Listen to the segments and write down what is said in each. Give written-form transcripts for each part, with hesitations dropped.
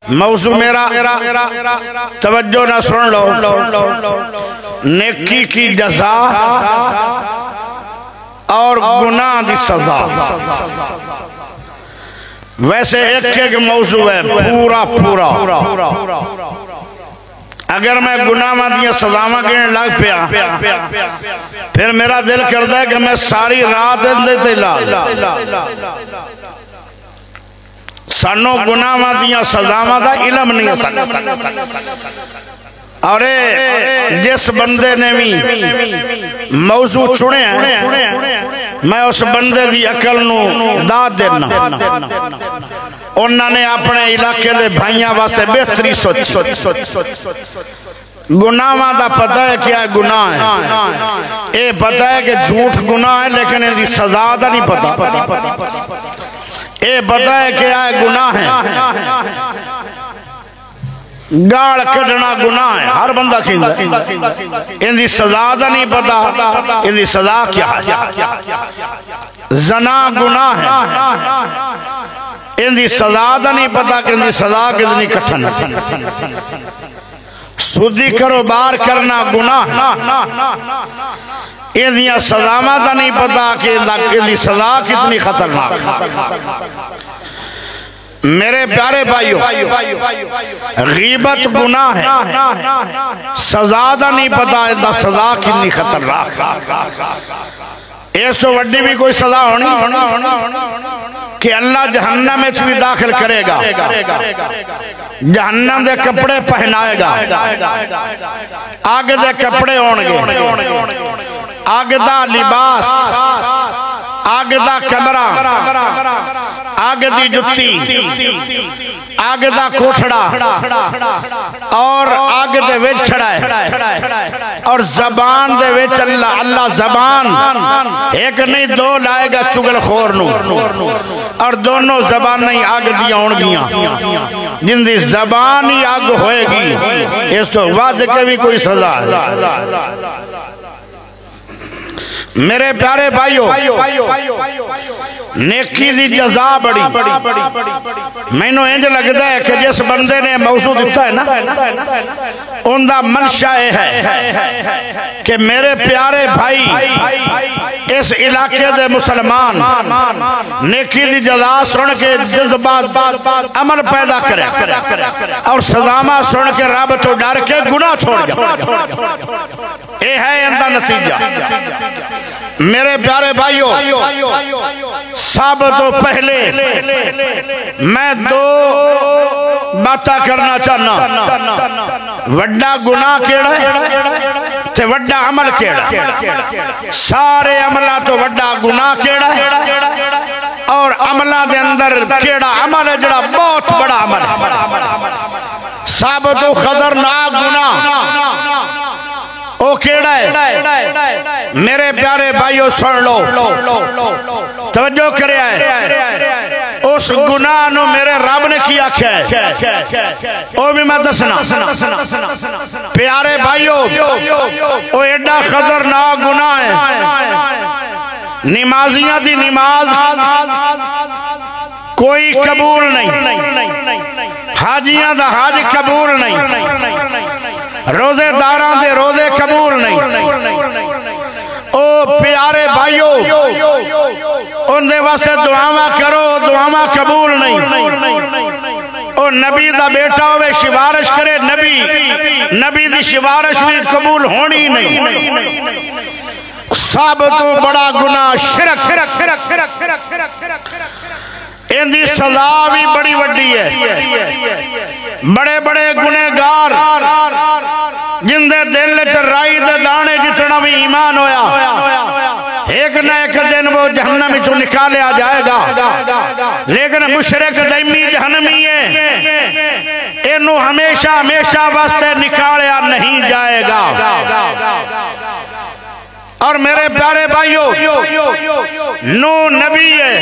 मौजू मेरा तवज्जो ना सुन लो, नेकी की जज़ा और गुनाह की सजा। वैसे एक एक मौजू है पूरा पूरा। अगर मैं गुनाह दियां सजावां गिनने लग पिया फिर मेरा दिल करता है कि मैं सारी रात ते ला। सानू गुनाह दियां सजावां दा इल्म नहीं है। और जिस बंदे ने भी मौजू चुनिया मैं उस बंदे की अकल नू दाद देना। उन्होंने अपने इलाके के भाइयों वास्ते बेहतरी सोची। गुनाह का पता है क्या गुनाह है, ये पता है कि झूठ गुनाह है, लेकिन इसकी सजा का नहीं पता। ये पता है क्या गुनाह है, गाल कढ़ना गुनाह है, हर बंदा कहता। इनकी सजा का नहीं पता, इनकी सजा क्या है। जना गुनाह है, इनकी सजा का नहीं पता कि इनकी सजा कितनी कठिन। सूदी कारोबार करना गुनाह है, इनकी सजावां का नहीं पता कि इनकी सजा कितनी खतरनाक। मेरे प्यारे भाइयों, गीबत गुनाह है, सजा का नहीं पता इसका सजा कितनी खतरनाक। इस तो वड्डी भी कोई सजा होनी कि अल्लाह जहन्नम में भी दाखिल करेगा, जहन्नम दे कपड़े पहनाएगा, आग दे कपड़े होंगे, आग दा लिबास, आग दा कमरा, आग दी जुत्ती, आग दा कोठड़ा और आग दे विच खड़ा है। और जबान दे विच अल्लाह अल्लाह जबान एक नहीं दो लाएगा चुगलखोर नू, और दोनों जबान ही आग दी होंगियां, जिंदी जबान ही आग होएगी। इस तो वध के भी कोई सजा है। मेरे प्यारे भाइयों, नेकी दी जज़ा बड़ी। मैनू इंज लगता है कि जिस बंदे ने मौजू दिता है ना, उनका मनशा यह है कि मेरे प्यारे भाई इस इलाके दे मुसलमान नेकी दी जज़ा सुन के जज्बात अमल पैदा करे और सजावा सुन के रब तो डर के गुनाह छोड़ जाए। यह है इनका नतीजा। मेरे प्यारे भाइयों, सब तो पहले मैं दो बातें करना चाहना। वड्डा गुनाह केड़ा है ते वड्डा अमल केड़ा। सारे अमला तो वड्डा गुनाह केड़ा है और अमला दे अंदर केड़ा अमल है जड़ा बहुत बड़ा अमल है। सब तो खतरनाक गुनाह ओ केड़ा है। मेरे प्यारे भाइयों सुन लो, तवज्जो करे है। उस गुनाह नु मेरे रब ने की आख्या है, ओ भी मैं दसना। प्यारे भाइयों, ओ एडा खतरनाक गुनाह है, नमाजियां दी नमाज कोई कबूल नहीं, हाजियां दा हज कबूल नहीं, रोजेदारां दे रोजे कबूल नहीं। ओ प्यारे भाइयों, उनके वास्ते दुआवां करो, दुआवां कबूल नहीं। ओ नबी दा बेटा होवे सिफारिश करे, नबी दी सिफारिश भी कबूल होनी नहीं। सब तो बड़ा गुनाह शिरक। इनकी सजा भी बड़ी वड्डी है। बड़े बड़े गुनेगार जिंदे दिल च राई दे दाने जितना भी ईमान होया, एक न एक दिन वो जहन्नम चो निकालिया जाएगा। लेकिन मुशरिक दैमी जहन्नमी है, इनू हमेशा हमेशा वास्ते निकालिया नहीं जाएगा। और मेरे प्यारे भाइयों, नूह नबी है,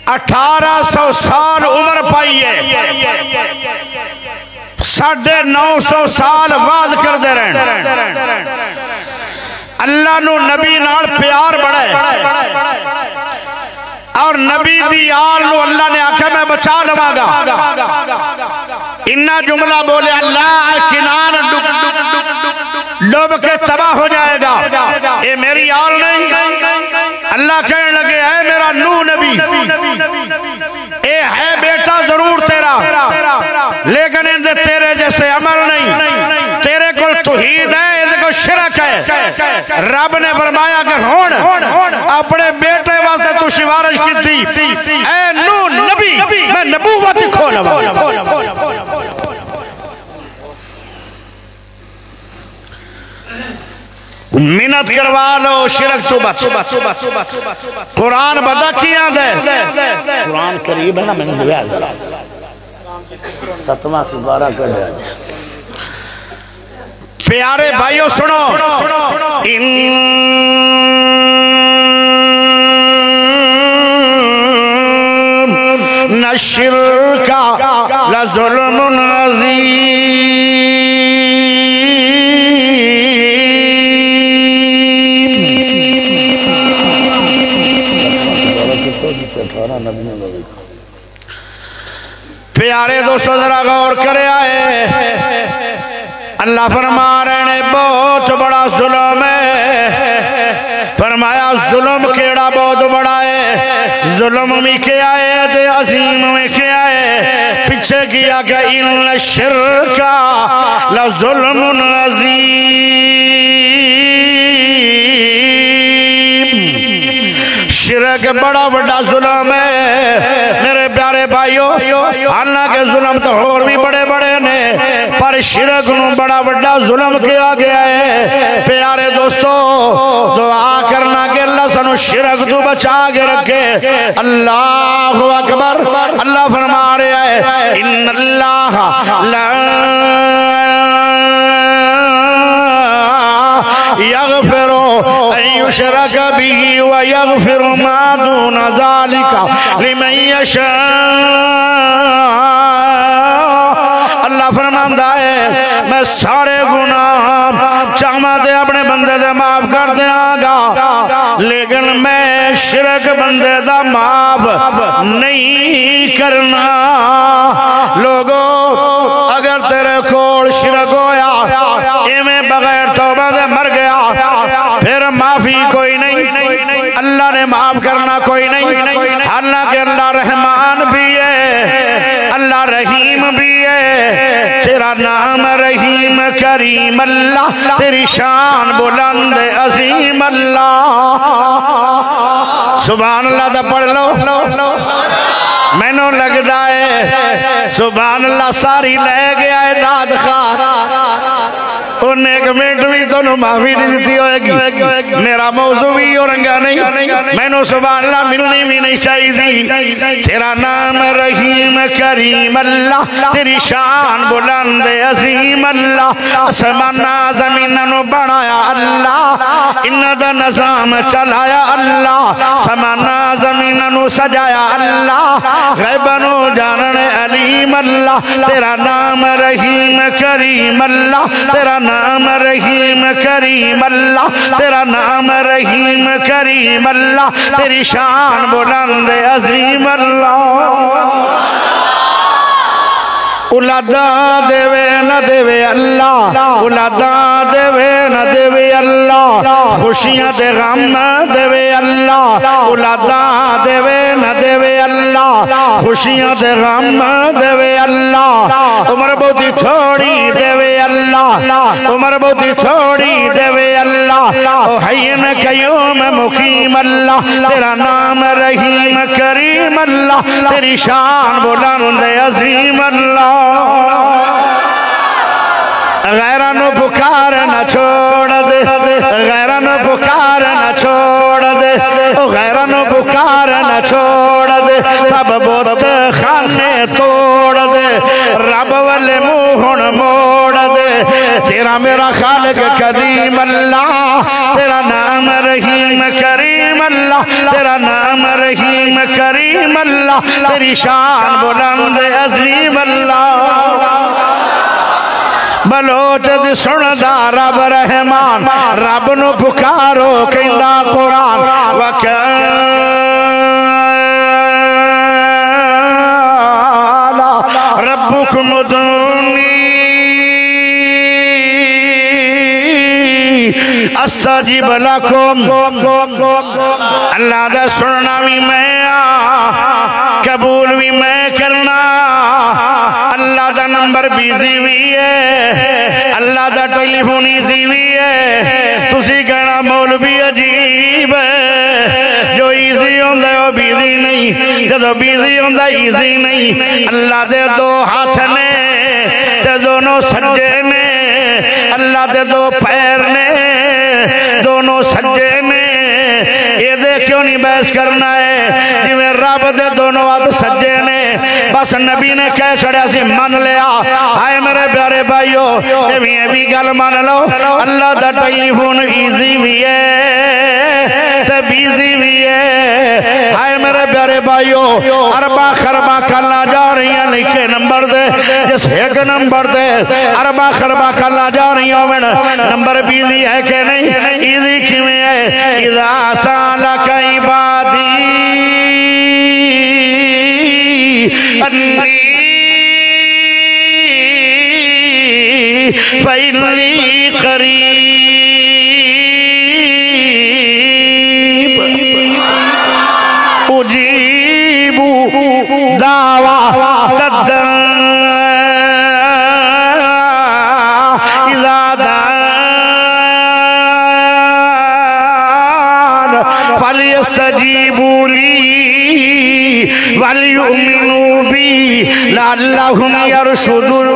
1800 साल उम्र पाई है, 950 साल वाद करते रहे। अल्लाह नू नबी नाल प्यार बड़ा है। और नबी दी आल नु अल्लाह ने आख्या मैं बचा लवांगा। इन्ना जुमला बोले अल्लाह किनान डूब के तबाह हो जाएगा, ये मेरी आल नहीं। अल्लाह कहने लगे है मेरा नूह नबी, ये है बेटा जरूर तेरा, लेकिन इनसे तेरे जैसे अमल नहीं, तेरे को तौहीद है, इनसे को शिरक है। रब ने फरमाया कि हुण अपने बेटे वास्ते तू सिफारिश की थी, ऐ नूह नबी मैं नबूवत खो लवा। मिन्नत करवा लो शिरक तो बच। कुरान बता किया दे, कुरान करीब है ना, मैंने दिया 7वां सिपारा कर दिया। प्यारे भाइयों सुनो, शिरका लज़ुल्मुन अज़ीम। प्यारे दोस्तों जरा गौर करे आए, अल्लाह फरमा रहे ने बहुत बड़ा जुल्म है। फरमाया जुल्म केड़ा बहुत बड़ा है, जुल्म में क्या है ते अजीम में क्या है। पीछे किया कि इन शिरका लज़ुल्मुन अज़ीम, शिरक बड़ा बड़ा जुल्म है मेरे प्यारे भाइयों। हालांकि जुल्म तो और भी बड़े बड़े ने, पर शिरक नू बड़ा बड़ा जुल्म किया गया है। प्यारे दोस्तों दुआ करना कि अल्लाह सानू शिरक तू बचा के रखे। अल्लाहु अकबर। अल्लाह फरमा रहा है इन्नल्लाह ला यगफिरु अन युशरक बिही व यगफिरु मा दून ज़ालिका लिमन यशा। अल्लाह फरमांदा है मैं सारे गुनाह चाहवां ते अपने बंदे दे माफ कर देंगा, लेकिन मैं शिरक बंदे दा माफ नहीं करना। लोगो अगर तेरे कोल शिरक होया इवें बगैर तौबा दे मर गया, फिर माफी कोई नहीं, अल्लाह ने माफ करना कोई नहीं। हालांकि अल्लाह रहमान भी है, अल्लाह रहीम भी है। तेरा नाम रहीम करीम अल्लाह, तेरी शान बुलंद अजीम अल्लाह। सुभान अल्लाह दा पढ़ लो। मैनू लगता है सुभान अल्लाह सारी ले गया है नाद खा, उन्हें एक मिनट भी तो माफी नहीं दी होगी। मेरा मौजू भी और रंगा नहीं, मैनू सुभान अल्लाह मिलनी भी नहीं चाहिए। तेरा नाम रहीम करीम अल्लाह, तेरी शान बुलंद अजीम अल्लाह। आसमाना ज़मीनां नू बनाया अल्लाह, इन्हां दा निज़ाम चलाया अल्लाह। आसमाना ज़मीनां नू सजाया अल्लाह, गैबां नू जानने अलीम अल्लाह। तेरा नाम रहीम करीम अल्लाह, तेरा नाम रहीम करीम अल्लाह, तेरा नाम रहीम करीम अल्लाह। तेरी शान बुलंद अजीम अल्लाह। उलादा देवे न देवे अल्लाह, उलादा देवे न देवे अल्लाह। खुशियां दे गम देवे अल्लाह, उलादा देवे न देवे अल्लाह। खुशियां दे गम देवे अल्लाह। उम्र बहुती थोड़ी देवे अल्लाह, उम्र बहुती थोड़ी देवे अल्लाह। ओ हय्युन कय्यूम मुकीम अल्लाह, तेरा नाम रहीम करीम अल्लाह। तेरी शान बुलंद अजीम अल्लाह। गैरा नु पुकार न छोड़ दे, गैरा नु पुकार न छोड़ दे, गैरा नु पुकार न छोड़ दे। सब बुत खाने तोड़ दे, रब वाले मुंह हुण मोड़ दे। तेरा मेरा खालिक कदीम अल्लाह, तेरा नाम रहीम करीम अल्लाह, तेरा नाम रहीम करीम अल्लाह। तेरी शान बुलंद अजीम अल्लाह। बलोच दी सुनदा रब रहमान, रब नु पुकारो कहंदा कुरान। रब्बुकुम उदूनी अस्ताजिब लकुम। अल्लाह दा सुनना भी मैं कबूल भी मैं करना। अल्लाह दा नंबर बिजी भी है, अल्लाह दा टेलीफोन इजी भी है। तुसी कहना मौलवी अजीब है, जो इजी होंदा है वो बिजी नहीं, जो बिजी होंदा इजी नहीं। अल्लाह दे दो हाथ ने ते दोनों सज्जे ने, अल्लाह दे दो पैर ने दोनों सज्जे ने। ये क्यों नहीं बहस करना है? जिवें रब दे दोनों हाथ सज्जे ने, बस नबी ने कह छड़िया सी मन लिया। हाय मेरे प्यारे भाइयों, ये भी गल मान लो, अल्लाह दा टेलीफोन इजी भी है ते बिजी भी है। हाय मेरे प्यारे भाइयों, अरबा खरबा कला जा रही हैं लिखे नंबर दे, जिस एक नंबर दे अरबा खरबा कला जा रही हो, नंबर बिजी है कि नहीं? इजी किवें है? इज़ा सालक इबादी अन्नी फ़इन्नी क़रीब उजीबु दावा इज़ा दान फलियस्तजीबू ली वलियुमिनू बी लअल्लहुम यरशुदून।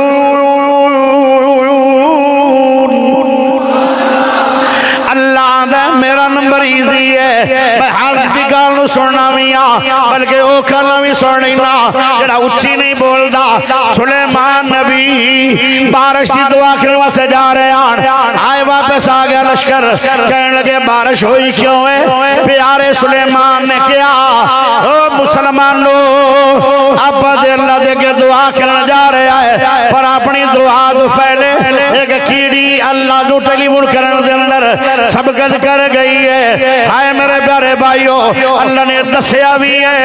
अल्लाह दा मेरा नंबर इजी है, मैं हर दी गल नूं सुनना भी हां, बल्कि वो गल भी सुननी ना जेड़ा उच्ची नहीं बोलदा। सुलेमान नबी बारिश की दुआ करने वास्ते जा रहे हैं, आए वापस आ गया लश्कर। कहने लगे बारिश हुई क्यों है? प्यारे सुलेमान ने कहा, ओ मुसलमानों, आप अल्लाह दे के दुआ करने जा रहे हैं, पर अपनी दुआ तो पहले एक कीड़ी अल्लाह को टेलीफोन करने के अंदर सबकत कर गई है। हाय मेरे प्यारे भाइयों, अल्लाह ने दसिया भी है,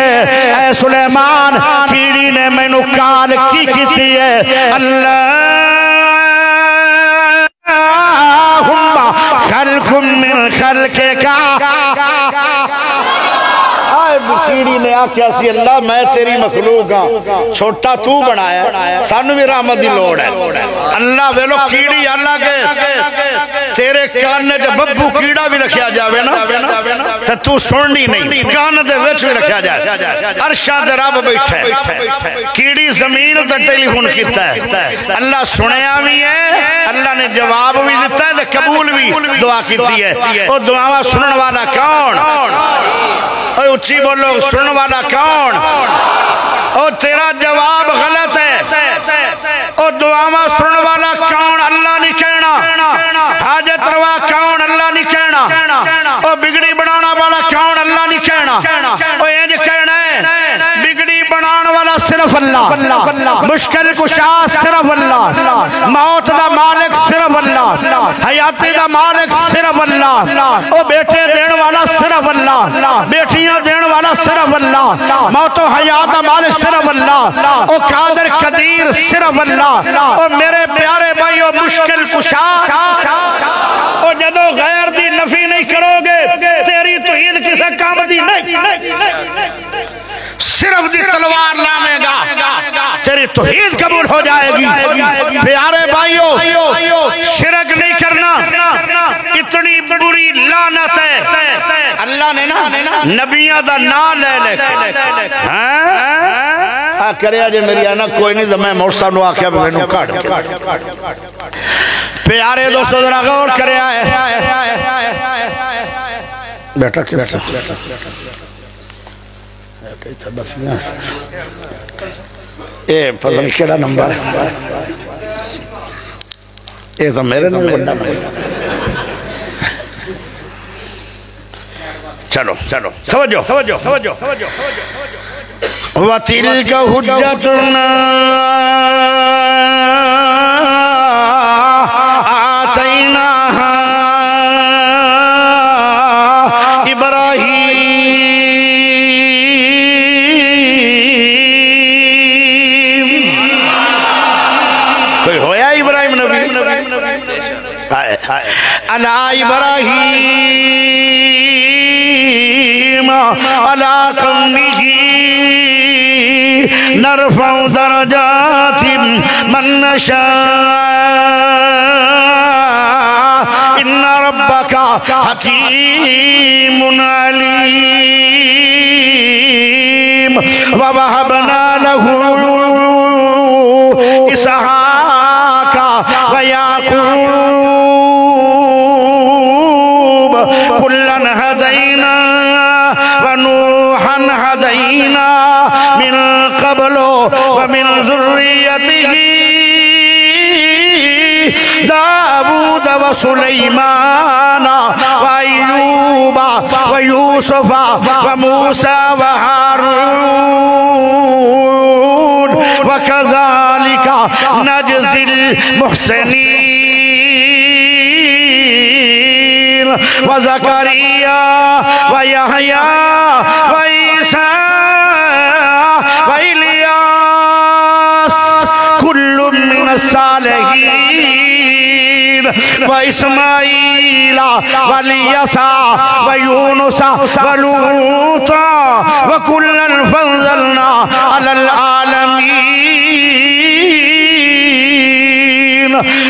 ऐ सुलेमान कीड़ी ने मैनू काल की कीती है। अल्लाहुम्मा खल्कुम मिन खल्किका। कीड़ी ने आख्या सी अल्लाह मैं तेरी मखलूक हाँ, छोटा तू बनाया, सानू भी रहमत की लोड़ है। अल्लाह वेलो कीड़ी अल्लाह के तेरे कान च बब्बू कीड़ा भी रखा जावे ना तो तू सुननी नहीं, कान दे विच भी रखा जाए। अरशा ते रब बैठा है, कीड़ी जमीन ते टेलीफोन कीता है, अल्लाह सुनया भी है, अल्लाह ने जवाब भी दिता है, कबूल भी दुआ की है। वो दुआवा सुनने वाला कौन? उच्ची बोलो, सुनने वाला कौन? और तेरा जवाब गलत है, और दुआवा सुनने वाला कौन? अल्लाह नहीं कहना। हाजत रवा कौन? अल्लाह नहीं कहना। और बिगड़ी बनाने वाला कौन? अल्लाह नहीं कहना। और इंज कहना है बिगड़ी बनाने वाला सिर्फ अल्लाह, मुश्किल कुशा सिर्फ अल्लाह, मौत का मालिक सिर्फ अल्लाह, हयाती का मालिक सिर्फ अल्लाह, और बेटे देने वाला सिर्फ अल्लाह, बेटियां देने वाला सिर्फ अल्लाह, मौतो हयात का मालिक सिर्फ अल्लाह, और कादिर कदीर सिर्फ अल्लाह। और मेरे प्यारे भाइयों, मुश्किल कुशा और जदों गैर दी नफी नहीं करोगे तेरी तौहीद किसी काम दी नहीं। सिर्फ दी तलवार लावेगा तेरी तौहीद कबूल हो जाएगी। प्यारे भाइयों, शिरक नहीं करना, इतनी बुरी लानत है। अल्लाह ने ना नबियां दा नाम ले ले करे जे मेरी आना कोई नहीं, तो मैं मोर साहब नूं आख्या मैनूं काट। प्यारे दोस्तों जरा गौर करे बेटा किस बस ये पता नहीं केड़ा नंबर है, ये तो मेरे नंबर। चलो चलो समझो समझो समझो समझो। वतिल्का हुज्जतुना आतैनाहा इब्राहीम कोई होया इब्राहिम नबी अला इब्राहिम अला कौमिही नरफ़उ दरजाति मन नशा इन्ना रब्बका हकीमुन अलीम व वहबना लहू इसहाका व याकूब कुल्लन हदैना व नूहन हदैना मिन क़ब्लु व मिन ज़ुर्रियतिही दाऊद व सुलैमान व अय्यूब व यूसुफ व मूसा व हारून व कज़ालिका नजज़िल मुहसिनीन व ज़करिया व यहया व ईसा व इलियास कुल्लुम मिनस सालिहीन व इस्माईला व इलियासा व यूनुसा व लूता व कुल्लन फज़्ज़लना अलल आलमीन।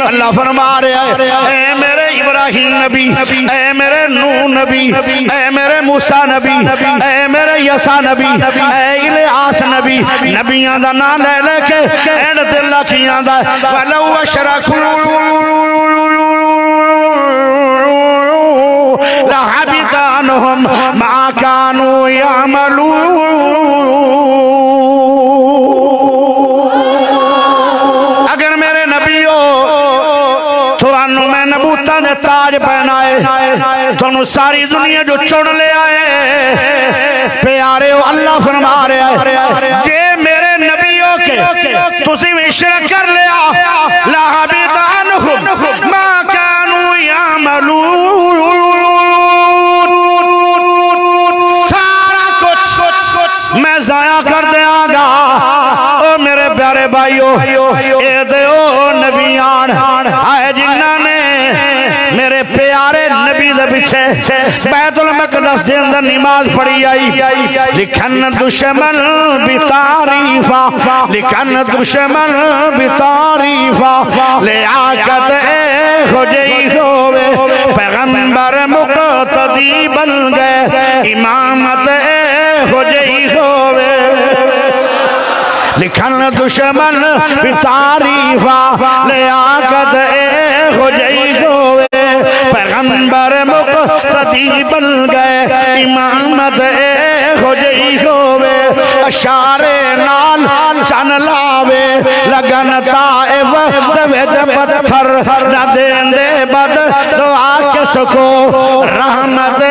अल्लाह फरमा रहा है, ऐ मेरे इब्राहिम नबी, ऐ मेरे नूह नबी, ऐ मेरे मूसा नबी, ऐ मेरे यसा नबी, ऐ इलियास नबी, नबियां दा नाम ले लेके एंड ते लखियां दा वलौ अशरकू लहबिता अन्हुम मा कानू यअमलून। अगर मेरे नबियो थानू मैं नबूता दे ताज पहनाए, थानू सारी दुनिया जो चुन ले आए प्यारे हो। अल्लाह फरमा रहा है, जे मेरे नबियों के तुसी भी शिरक कर लिया लहबिता अन्हुम मा कानू यअमलून। सारा कुछ मैं जाया कर देंगा। ओ मेरे प्यारे भाइयों, ये दो नबियान आए जिन्हां ने मेरे प्यारे नबी दे पीछे बैतुल मक़दस दे अंदर नमाज पढ़ी आई। लिखन दुश्मन भी तारीफा, लिखन दुश्मन भी तारीफा ले आकत हो जई होवे पैगंबर मुक़तदी बन गए इमामत हो जई होवे। लिखन दुश्मन भी तारीफा ले आकत हो जई होवे पैगंबर मुक़तदी बन गए इमामत हो जई होवे। अशारे नाल चन लावे लगन ताइफ दे पत्थर न देंदे बद दुआ किसको रहमत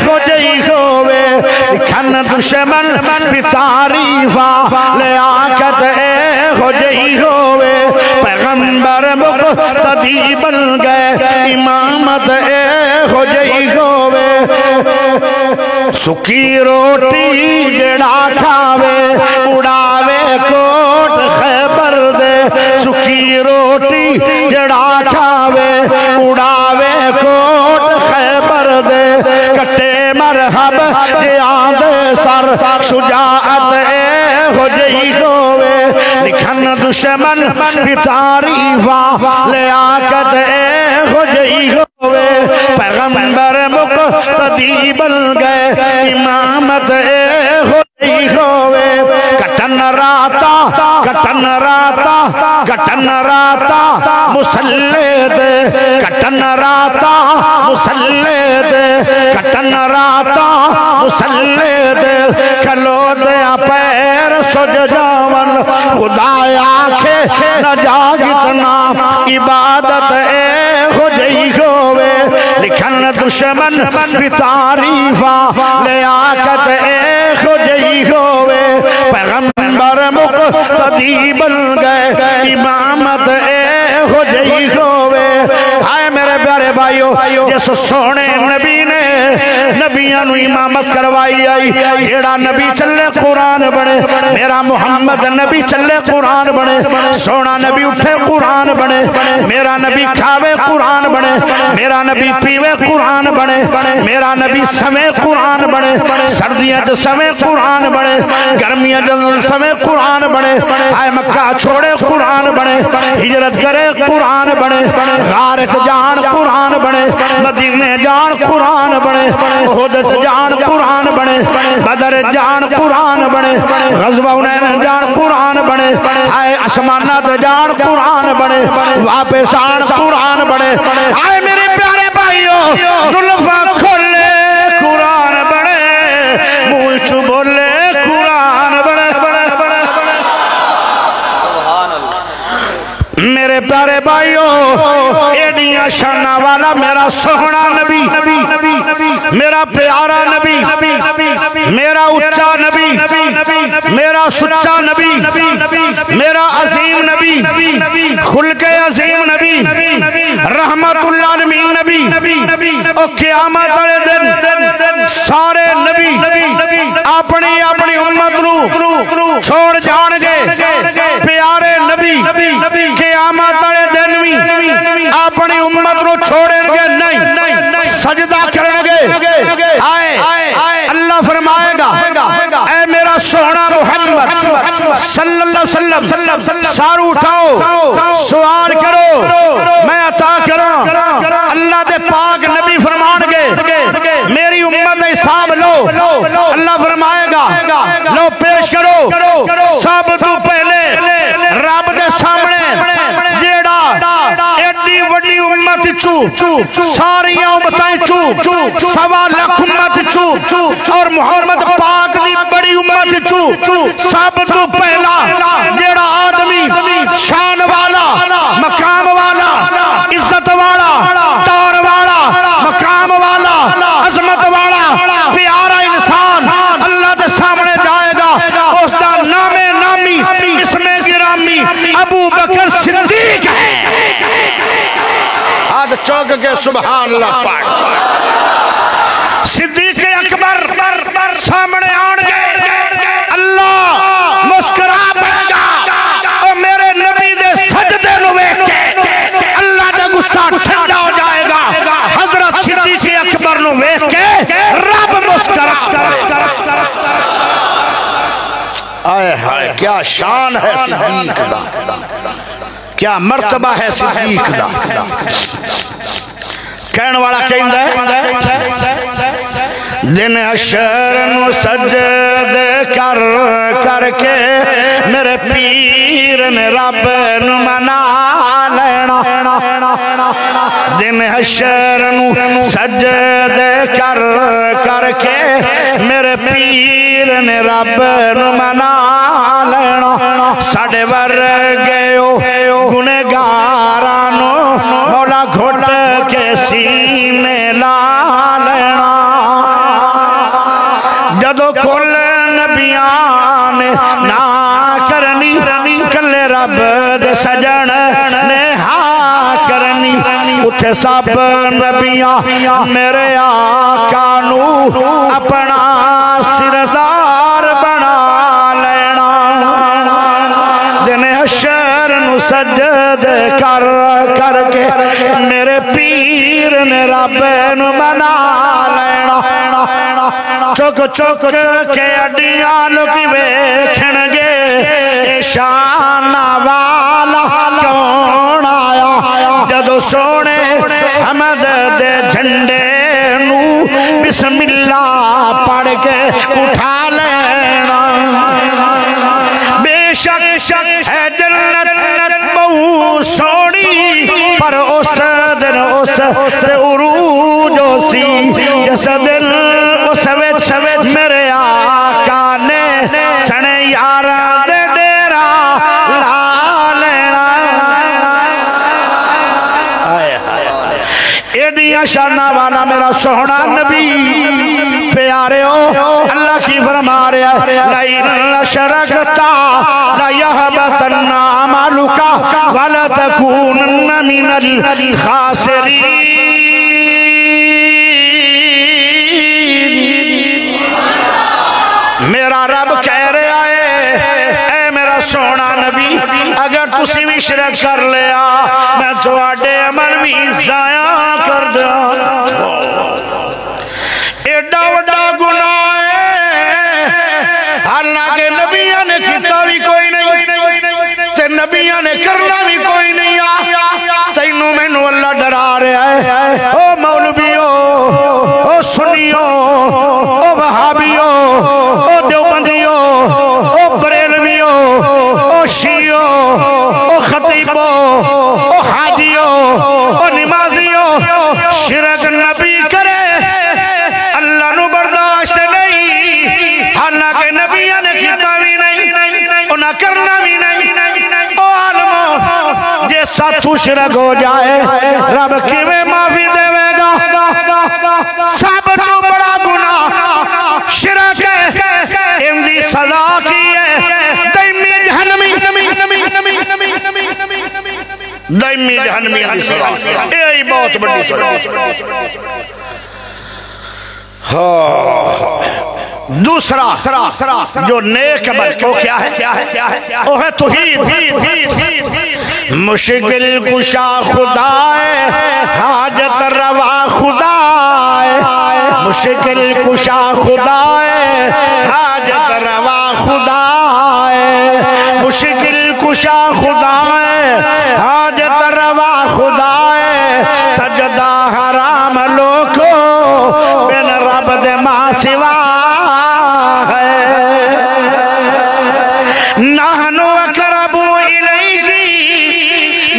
हो जई होवे। लिखन दुश्मन भी तारीफा ले आकत हो जई होवे पैगंबर मुक़तदी बन गए इमामत हो जई होवे। सुखी रोटी जड़ा खावे उड़ावे कोट खैबर दे, सुखी रोटी जड़ा खावे उड़ावे कोट खैबर दे। कटे मरहब आदे सर शुजाअत हो जई होवे। लिखन दुश्मन भी तारीफा ले आकत हो जई होवे पैगंबर मुक़तदी बन गए इमामत हो जई होवे। कटन राता कटन राता कटन राता मुसल्ले दे, कटन राता मुसल्ले दे, कटन राता मुसल्ले दे। खलो दे पैर सुज जावन खुदाया के न जागितना इबादत हो जई होवे। लिखन दुश्मन भी तारीफा ले आकत हो जई होवे पैगंबर मुक़तदी बन गए इमामत हो जई होवे। हाय मेरे प्यारे भाइयों, जिस सोने नबी ने नबियां नु इमामत करवाई आई। जेड़ा नबी चले कुरान बने, मेरा मुहम्मद नबी चले कुरान बने, सोना नबी उठे कुरान बने, मेरा नबी खावे कुरान बने, मेरा नबी पीवे कुरान बने, मेरा नबी समय कुरान बने, सर्दियां च समय कुरान बने, गर्मियां च समय कुरान बने, आए मक्का छोड़े कुरान बने, हिजरत करे कुरान बने, गार च जान कुरान बने, मदीने जान कुरान बने, उहद च जान कुरान बने, बदर जान कुरान बने, गज़वा हुनैन जान कुरान बने, आए आसमाना ते जान कुरान बने, वापस आन कुरान बने। आए मेरे प्यारे भाइयों, जुल्फा खोले कुरान बने, मुंह च बोले कुरान बने। मेरे प्यारे भाइयों, एडिया शाना वाला मेरा सोहना नबी, मेरा प्यारा नबी, मेरा उच्चा नबी, मेरा सुच्चा नबी, मेरा अजीम नबी, खुलके अजीम नबी, रहमतुल्लिल आलमीन नबी। और क़यामत वाले दिन सारे नबी अपनी अपनी उम्मत नू छोड़ जाएंगे। प्यारे नबी क़यामत वाले दिन भी अपनी उम्मत को छोड़ेंगे नहीं, सजदा करेंगे। आए अल्लाह फरमाएगा, ऐ मेरा सोहना मुहम्मद सल्लल्लाहु अलैहि वसल्लम, सारू उठाओ, सवाल करो, मैं अता करा। अल्लाह दे पाक नबी फरमाएंगे, मेरी उम्मत का हिसाब लो। अल्लाह फरमाएगा, लो पेश करो। सब तो पहले रब दे सामने जेड़ा एडी वड्डी उम्मत चू सारियां उम्मतां चू सवा लाख उम्मत चू और मुहम्मद पाक दी बड़ी उम्मत चू सब तो पहला जेड़ा आदमी शान वाला, मकाम वाला, इज्जत वाला, तार वाला, मकाम वाला, अजमत वाला, प्यारा इंसान अल्लाह के सामने जाएगा, उसका नामे नामी इसमें गिरामी अबू बकर सिद्दीक है। आज चौक के सुभान अल्लाह पाक सिद्दीक अकबर सामने आएंगे, अल्लाह मुस्कुरा पड़ेगा और मेरे नबी दे सजदे नु वेख के अल्लाह दा गुस्सा ठंडा हो जाएगा। हजरत सिद्दीक अकबर नु वेख के रब मुस्कुरा। आए हाय, क्या शान है सिद्दीक दा, क्या मर्तबा है सिद्दीक दा। कहने वाला कहंदा है, दिन हशर नु सजदे कर करके मेरे पीर ने रब नु मना लेना। दिन हशर नु सजदे कर करके मेरे पीर ने रब नु मना लेना। साडे वर्गे गुनहगारां नु मौला घुट के सीने ला लेना। जदों कुल नबियां ने ना करनी, कले रब दे सजन ने हाँ करनी। उथे सब नबियां मेरे आका नू अपना सिरदार बना लेना। दिन हशर नु सजदे कर करके मेरे पीर ने रब नु मना लेना। चुक चुक के अड्डियां लोकी वेखणगे, शाना वाला कौन आया। जदों सोने हमद दे झंडे नू बिस्मिल्लाह पढ़ के उठा लेना। बेशक है जन्नत बहु सोनी, पर उस दिन उस उरूज सी जिस दिन उस विच मेरे आका ने सने यारा दे डेरा ला लेना। एडिया शाना वाला मेरा सोहना नबी, प्यारे अल्लाह की फरमा रहा, लाइन शरकता ला यहबतन्ना अमलुका वला तकूनन्ना मिनल खासिरीन। तुसी भी शिरक कर लिया मैं तुहाडे अमल भी जाया कर दिया। एडा वड्डा गुनाह है हालांकि नबियां ने किता भी कोई नहीं ते नबियां ने करना भी कोई नहीं। तैनू मैनू अल्लाह डरा रहा है। ओ मौलवियो, ओ सुन्नियो, ओ वहाबियो, ओ देवबंदियो, ओ बरेलवियो, ओ शियो, ओ खतीबो, ओ हाजियो, ओ निमाजियो, शिरक नबी करे अल्लाह नू बर्दाश्त नहीं हालांकि नबियां ने किया भी नहीं उन्हें करना भी नहीं। ओ आलमो जे साथू शिरक हो जाए रब किवें माफी देवेगा? सब तो बड़ा गुनाह शिरक है। इनकी सजा की है दैमी जहन्नमी की सजा। यही बहुत बड़ी सजा। दूसरा जो नेक अमल वो क्या है? वो है तौहीद। मुश्किल कुशा खुदाए हाजत रवा खुदाए, मुश्किल कुशा खुदाए हाजत रवा खुदाए, मुश्किल कुशा खुदाए हाजत रवा खुदाए, सजदा हराम लोको बिन रब दे मां सिवा है। नहनु अकरबु इलैहि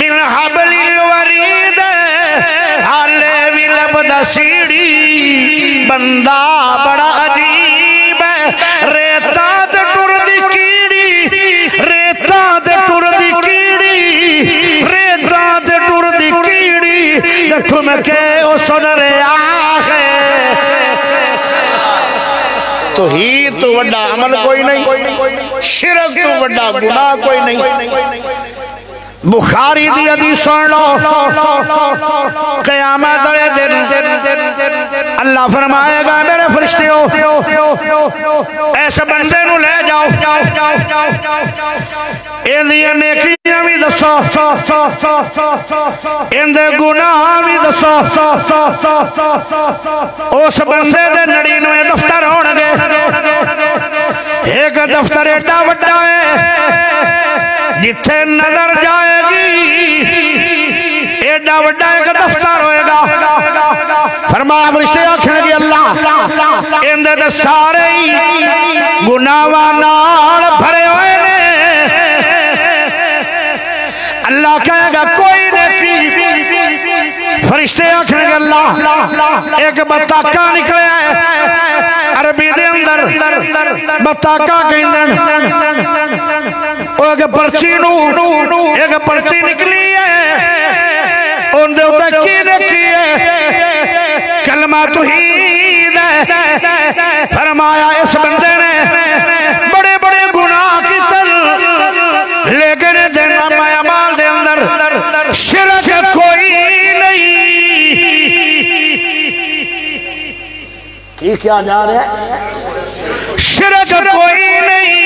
मिन हब्लिल वरीद, हाले भी लबदा सीढ़ी बंदा बड़ा अजीब है। रेता ते टुरदी कीड़ी, रेता ते टुरदी कीड़ी, रेता ते टुरदी कीड़ी ठुमके ओ सुन रे आहे। तौहीद तो वड्डा अमल कोई नहीं, शिरक तो वड्डा गुनाह कोई नहीं। बुखारी दी हदीस सुन लो। क़यामत वाले दिन अल्लाह फरमाएगा मेरे फरिश्तियों ऐसे बंदे नू ले जाओ, इहदियां नेकियां भी दसो, इहदे गुनाह भी दसो। उस बंदे दे 99 दफ्तर होणगे। एक दफ्तर एडा वड्डा है जिथे नजर जाएगी एडा वड्डा एक दफ्तर होएगा। फरमाया फरिश्ते आखणगे अल्लाह इहदे ते सारे ही गुनाहां नाल भरे हुए ने। अल्लाह कहेगा कोई नेकी। फरिश्ते आखणगे अल्लाह एक बताका निकलिया है, अरबी दे अंदर बताका कहंदे एक पर्ची नू एक पर्ची निकली है, उनदे उत्ते की लिखी है? कलमा तौहीद है। फरमाया इस बंदे ने बड़े बड़े गुनाह कीते लेकिन अमाल दे अंदर शिरक कोई नहीं। की क्या जा रहा है? शिरक कोई नहीं।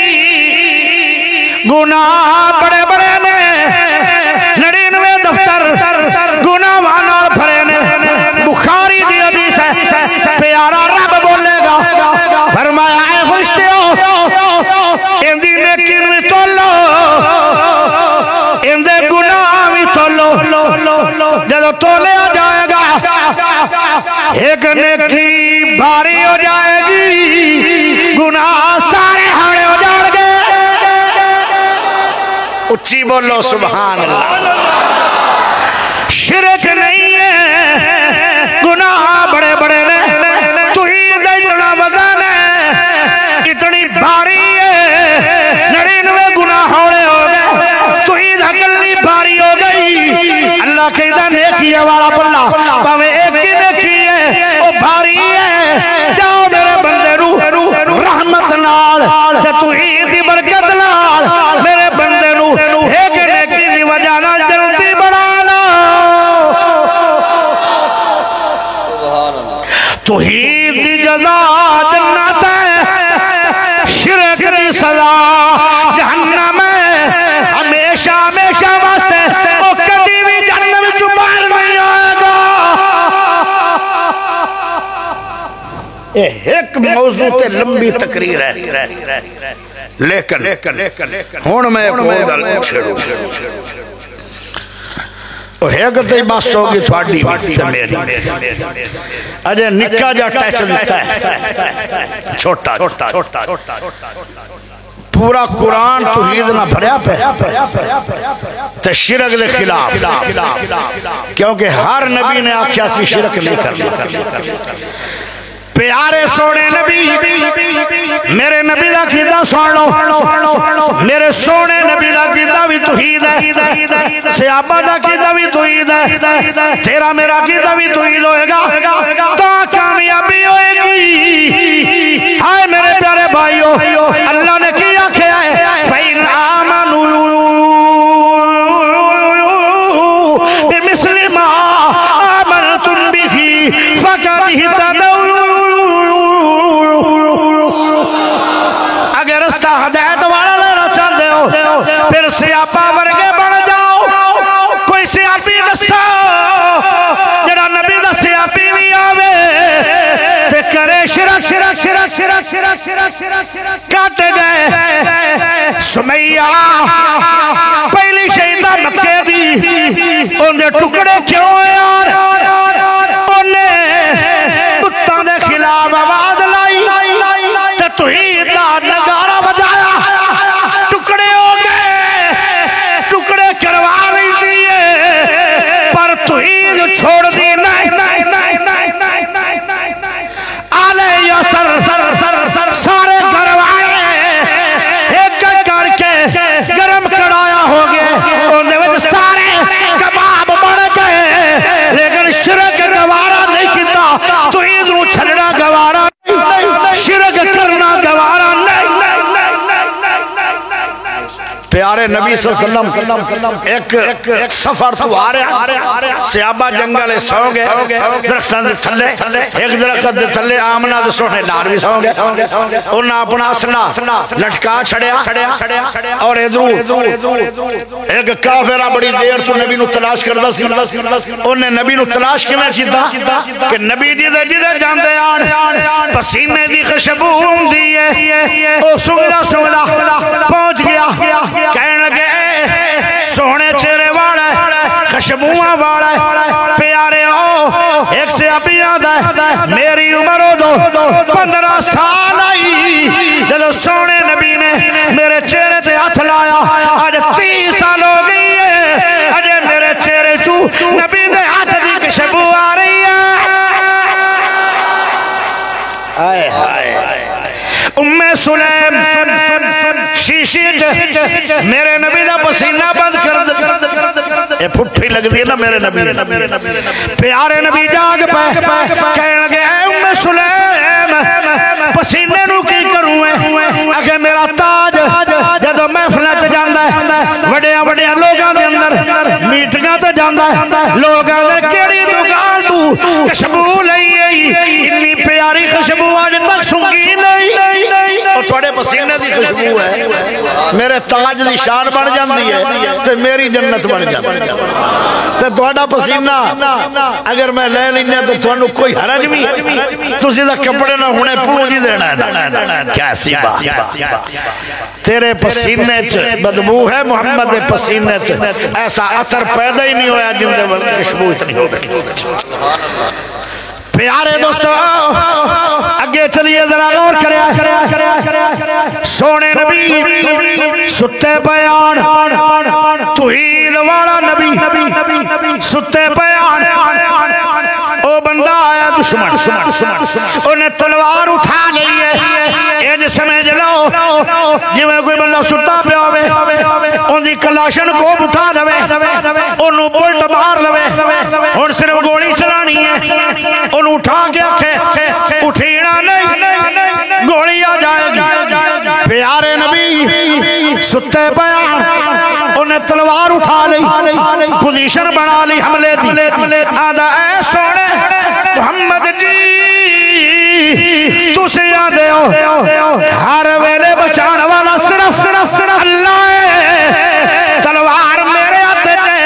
गुनाह बड़े बड़े ने 99 दफ्तर गुनाहां नाल भरे ने। बुखारी दी हदीस है प्यारा रब बोलेगा फरमाया ऐ फरिश्तियों इंदी नेकी भी तोलो इंदे गुनाह भी तोलो। जब तोलिया जाएगा एक नेकी भारी हो जाएगी, गुनाह सारे हाड़े हो जाएंगे। उच्ची बोलो सुभान अल्लाह। शिरक नहीं है, गुनाह बड़े बड़े ने। तौहीद इतना वजन है, इतनी भारी है, 99 गुनाह होने हो गए, तौहीद अकली भारी हो गई। अल्लाह कहता नेकी वाला बल्ला भावे एक ही नेकी है वो भारी है। जाओ मेरे बंदे रू रहमत नाल ते तौहीद दी बरकत नाल मेरे बंदे रू एक नेकी दी वजह नाल जल्दी बना लो। सुभान अल्लाह। तौहीद दी जज़ा जन्नत है, शिरक दी सज़ा जहन्नम है। हमेशा हमेशा एक मौजू ते लंबी तकरीर है, लेकिन हुण मैं कोई गल छेड़ू एक तो बस होगी थोड़ी मेरी अजे निक्का जा टच दिता है छोटा छोटा छोटा पूरा कुरान तौहीद ना भरया पे शिरक के खिलाफ, क्योंकि हर नबी ने आख्या सी शिरक नहीं करना। प्यारे सोने नबी मेरे नबी दा कीदा सुन लो, मेरे सोने नबी दा कीदा भी तौहीद है, सहाबा दा कीदा भी तौहीद है, तेरा मेरा कीदा भी तौहीद होएगा तो कामयाबी होएगी। हाय मेरे प्यारे भाइयों, अल्लाह ने की आख्या है फइन आमनू बिमिस्लि मा आमनतुम बिही फकद इहतदौ। फिर सियापा वर्गे बन जाओ, कोई सियापी दसो जरा नबी दा सियापी भी आवे ते करे शिरक शिरक शिरक शिरक शिरक शिरक शिरक शिरक। कट गए सुमैया पहली शहीदा मक्के दी, उनके टुकड़े क्यों यार? उन्हें बुत्तां दे खिलाफ आवाज लाई ते तौहीद दा नगारा बजाया, करवा नहीं दिए पर तौहीद छोड़ दी नहीं। आले यसर सारे घरवाले एक करके गरम कड़ाया हो गए, सारे कबाब बन गए, लेकिन शिरक गवारा नहीं किया, तौहीद नूं छड्डना गवारा, शिरक करना गवारा नहीं। प्यारे नबी सल्लल्लाहु अलैहि वसल्लम एक सफर तो आ रहा, सहाबा जंगल सौ गए दरख्तां दे थल्ले, एक दरख्त दे थल्ले आमना दे सोने लार भी सौ गए, उन्हें अपना असला लटका छड़िया और इधर एक काफिरा बड़ी देर तो नबी नूं तलाश करदा सी, उन्हें नबी नूं तलाश किवें कीता कि नबी जिदे जिदे जांदे आण पसीने दी खुशबू हुंदी है, ओ सुंघदा सुंघदा पहुंच गया, कहने लगे सोने चेहरे वाला खुशबुआ वाला प्यारे ओ एक से अभी याद है मेरी उम्र दो 15 साल आई जब सोने नबी ने मेरे चेहरे ते हाथ लाया, आज 30 साल हो गई है, अजे मेरे चेहरे चू नबी दे हाथ की खुशबू आ रही है। हाय हाय उम्मे सुलैम शीशी मेरे नबी दा पसीना बंद कर, ये पुट्ठी लगती है ना मेरे नबी, प्यारे नबी जाग पे कहने लगे उम्मे सुलैम पसीने नू की करूं अगे मेरा ताज जदों महफिलां च जांदा है, वड्डियां वड्डियां लोगां दे अंदर मीटिंगां ते जांदा है, लोगां दे केड़ी दुकान तू खुशबू लई आई, इन्नी प्यारी खुशबू आज तक सूंघी नहीं, और थोड़े पसीने की खुशबू है मेरे ताज की शान बन जाती है ते मेरी जन्नत बन जाती है, ते थोड़ा पसीना अगर मैं ले लेना तो थानू कोई हरज भी, तुसी दा कपड़े ना हुणे पूंज ही देना है, कैसी बात। तेरे पसीने च बदबू है, मोहम्मद के पसीने च ऐसा असर पैदा ही नहीं होया जिंदे वल खुशबू इतनी हो गई। प्यारे दोस्तों अगे चलिए जरा गौर करिया, सोने नबी सुते बयान तौहीद वाला नबी सुते बयान, ओ बंदा आया दुश्मन उन्हें तलवार उठा ली है, इंज समझ लो जिवें कोई बंदा सुता पिया होवे उनकी कलाशन को उठा लवे, ओनू बुलट मार लवे, हुण सिर्फ गोली चलानी है, ओनू उठा के आखे उठीना नहीं, गोली आ जाएगी। प्यारे नबी सुते पया उन्हें तलवार उठा ली, पोजीशन बना ली हमले दी, आदा ऐ सोने मोहम्मद जी तुसी आदे हो हर वेले बचाने वाला सिर्फ अल्लाह है, तलवार मेरे हाथ में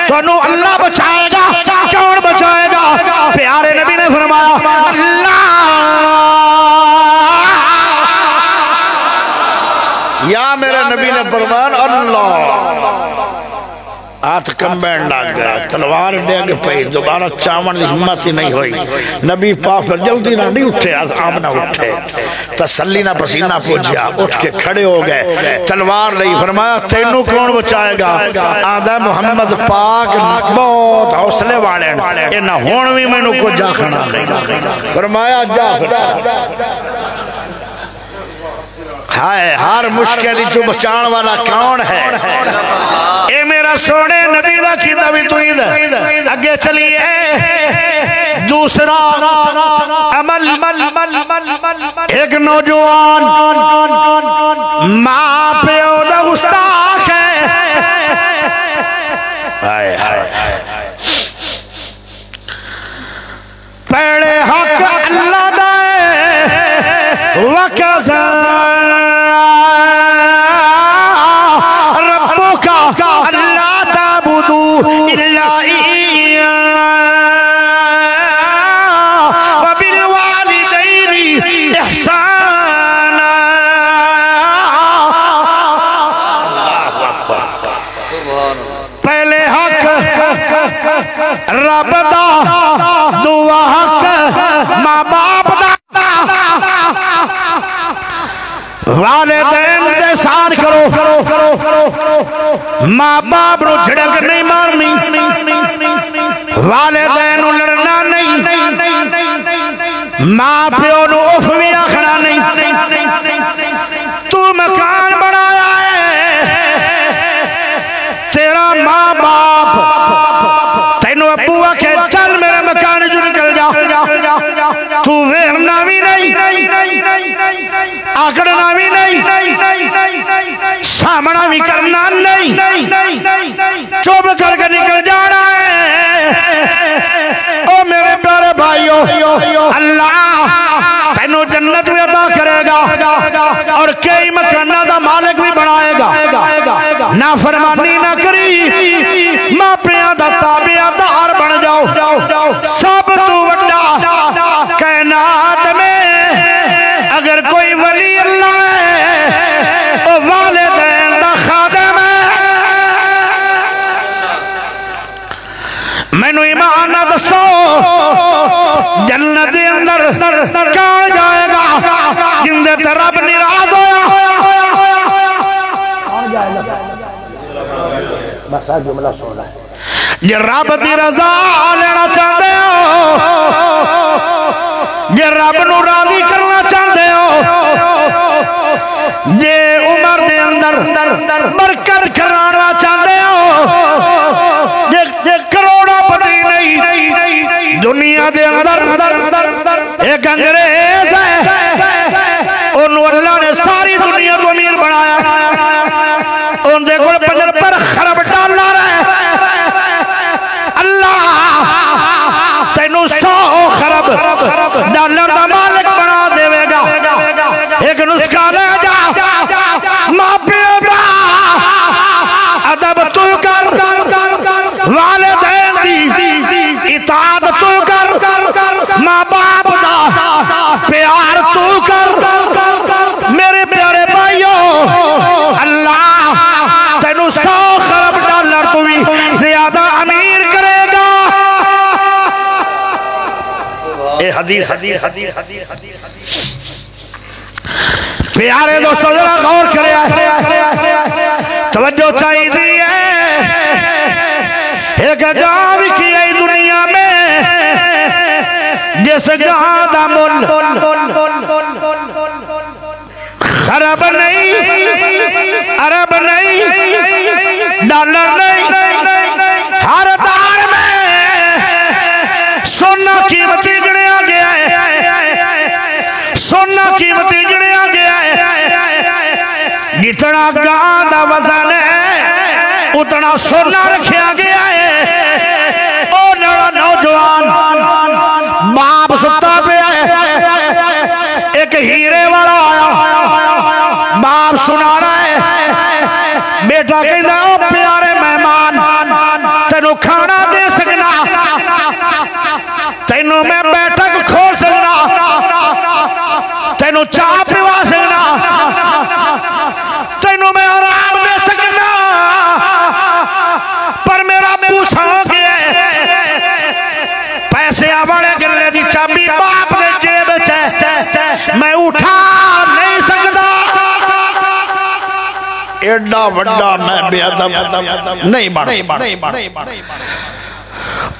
तुहानू अल्लाह बचाएगा, कौन बचाएगा? प्यारे नबी ने फरमाया अल्लाह हाथ कंबैन लग गया, तलवार डेग पई, दोबारा चावन की हिम्मत ही नहीं हुई। नबी पाक फिर जल्दी ना नहीं उठे, आमना उठे, तसल्ली ना पसीना पूछा, उठ के खड़े हो गए, तलवार ली, फरमाया तेनू कौन बचाएगा? आदा मुहम्मद पाक बहुत हौसले वाले, इन्हां हुण भी मैनू कुछ आखना नहीं। फरमाया जा हाय, हर मुश्किल चो बचाने वाला कौन है? ए मेरा सोने नबी दा कीता भी तू अगे चलिए। दूसरा अमल, एक नौजवान मां प्यो दा गुस्ताख है। हाय हाय, पहले हक अल्लाह दा वकज़ा रब्बुका अल्ला ताबुदू इल्ला इय्या व बिल वालिदैनि इहसाना। पहले हक रब दा, दुआ हक मां बाप दा, वालिदैन दे साथ करो, मां बाप नु झड़क नहीं मारनी, वालिदैन लड़ना नहीं, मां प्यो नु उफ भी आखना नहीं। तू मकान बनाया है, तेरा मां बाप तेनू अबू आखे चल मेरे मकान चो निकल जा, तू वेखना भी नहीं, आकड़ना भी नहीं, सामना भी करना नहीं, चुप करके निकल जाना है। ओ मेरे प्यारे भाइयों, अल्लाह तेनू जन्नत भी अदा करेगा और कई मकाना का मालिक भी बनाएगा। ना फरमानी ना करी, मापिया का ताबेदार बन जाओ। सब तू वड्डा कायनात में अगर कोई वली अल्लाह है, तो वालिदैन दा खादिम है। मैनू ईमान ना दसो, जन्नत दे अंदर कौन जाएगा जिंदे ते रब निराज होया? कौन जाएगा? बस आ जुमला सुन ले। जे रब दी रजा लेना चाहते हो, जे रब नू राजी करना चाहते हो, जे उम्र दे अंदर बरकत कराना चाहते हो, जे करोड़पति नहीं, दुनिया दे अंदर एक अंग्रेज है, उन्होंने अल्लाह ने सारी दुनिया को अमीर बनाया, उनके कोल 75 खरब डॉलर है। अल्लाह तेनू 100 खरब डॉलर का मालिक बना देवेगा। एक नुस्खा ले जा, मां प्यो दा अदब तू कर, वालिदैन दी इताअत तू कर, मां बाप दा प्यार तू कर। मेरे प्यारे भाइयों, अल्लाह तेनू 100 खरब डॉलर तू भी ज्यादा अमीर करेगा। ए हदीस प्यारे दोस्तों जरा गौर करे, तवज्जो चाहिए। एक गांव की है दुनिया में, जिस गांव का मुल खरब नहीं, अरब नहीं, डॉलर नहीं, हर दार में सोना कीमती गिनया गया है, सोना कीमती गिनया गया है। जितना गांव का वजन है उतना सोना रखा गया है। और नौजवान बाप सुता पे है, एक हीरे वाला आया, बाप सुना रहा है, बेटा कहता ओ प्यारे मेहमान, तेनू खाना दे सकना, तेनू मैं बैठक खोल सकना, तेनू चाह पिवा सकना, तेनू मैं आराम दे सकना, पर एडा वड्डा मैं बेअदब नहीं बन।